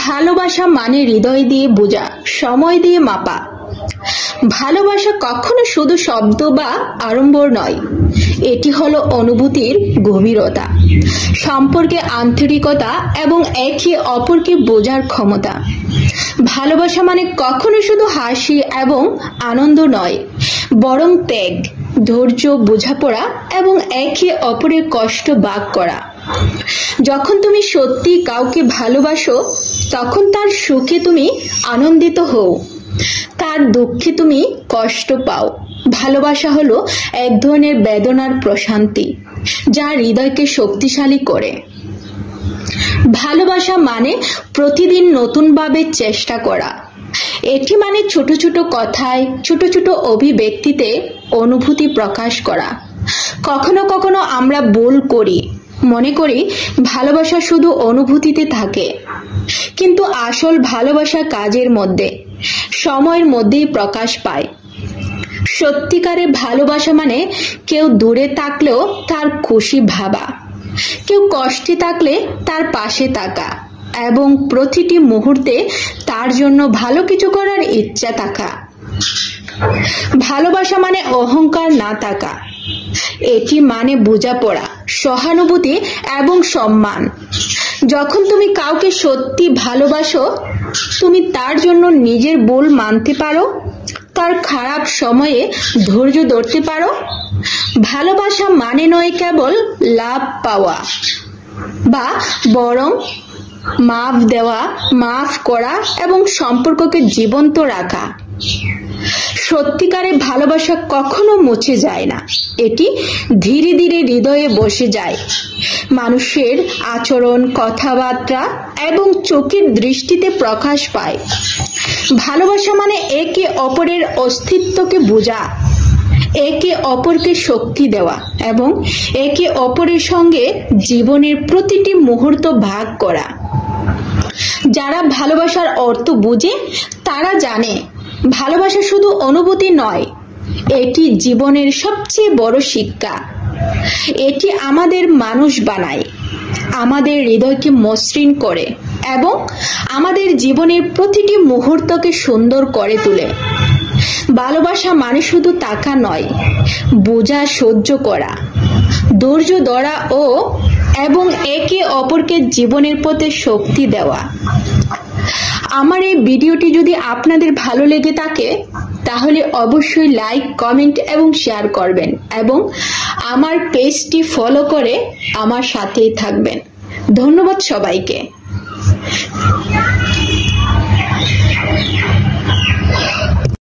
ভালোবাসা মানে হৃদয় দিয়ে বোঝা, সময় দিয়ে মাপা। ভালোবাসা কখনো শুধু শব্দ বা আড়ম্বর নয়, এটি হলো অনুভূতির গভীরতা, সম্পর্কে আন্তরিকতা এবং একে অপরকে বোঝার ক্ষমতা। ভালোবাসা মানে কখনো শুধু হাসি এবং আনন্দ নয়, বরং ত্যাগ, ধৈর্য, বোঝাপড়া এবং একে অপরের কষ্ট ভাগ করা। যখন তুমি সত্যি কাউকে ভালোবাসো, তখন তার সুখে তুমি আনন্দিত হও, তার দুঃখে তুমি কষ্ট পাও। ভালোবাসা হলো এক ধরনের বেদনার প্রশান্তি, যা হৃদয়কে শক্তিশালী করে। ভালোবাসা মানে প্রতিদিন নতুনভাবে চেষ্টা করা। এটি মানে ছোট ছোট কথায়, ছোট ছোট অভিব্যক্তিতে অনুভূতি প্রকাশ করা। কখনো কখনো আমরা ভুল করি, মনে করি ভালোবাসা শুধু অনুভূতিতে থাকে, কিন্তু আসল ভালোবাসা কাজের মধ্যে, সময়ের মধ্যেই প্রকাশ পায়। সত্যিকারের ভালোবাসা মানে কেউ দূরে থাকলেও তার খুশি ভাবা, কেউ কষ্টে থাকলে তার পাশে থাকা এবং প্রতিটি মুহূর্তে তার জন্য ভালো কিছু করার ইচ্ছা থাকা। ভালোবাসা মানে অহংকার না থাকা, এটি মানে বোঝাপড়া, সহানুভূতি এবং সম্মান। যখন তুমি কাউকে সত্যি ভালোবাসো, তুমি তার জন্য নিজের ভুল মানতে পারো, তার খারাপ সময়ে ধৈর্য ধরতে পারো। ভালোবাসা মানে নয় কেবল লাভ পাওয়া, বা বরং মাফ দেওয়া, মাফ করা এবং সম্পর্ককে জীবন্ত রাখা। সত্যিকারের ভালোবাসা কখনো মুছে যায় না, এটি ধীরে ধীরে হৃদয়ে বসে যায়। মানুষের আচরণ, কথাবার্তা এবং চোখের দৃষ্টিতে প্রকাশ পায়। ভালোবাসা মানে একে অপরের অস্তিত্বকে বোঝা, একে অপরকে শক্তি দেওয়া এবং একে অপরের সঙ্গে জীবনের প্রতিটি মুহূর্ত ভাগ করা। যারা ভালোবাসার অর্থ বুঝে, তারা জানে ভালোবাসা শুধু অনুভূতি নয়, এটি জীবনের সবচেয়ে বড় শিক্ষা। এটি আমাদের মানুষ বানায়, আমাদের হৃদয়কে মসৃণ করে এবং আমাদের জীবনের প্রতিটি মুহূর্তকে সুন্দর করে তোলে। ভালোবাসা মানে শুধু টাকা নয়, বোঝা, সহ্য করা, ধৈর্য ধরা এবং একে অপরকে জীবনের পথে শক্তি দেওয়া। আমার এই ভিডিওটি যদি আপনাদের ভালো লেগে থাকে, তাহলে অবশ্যই লাইক, কমেন্ট এবং শেয়ার করবেন এবং আমার পেজটি ফলো করে আমার সাথেই থাকবেন। ধন্যবাদ সবাইকে।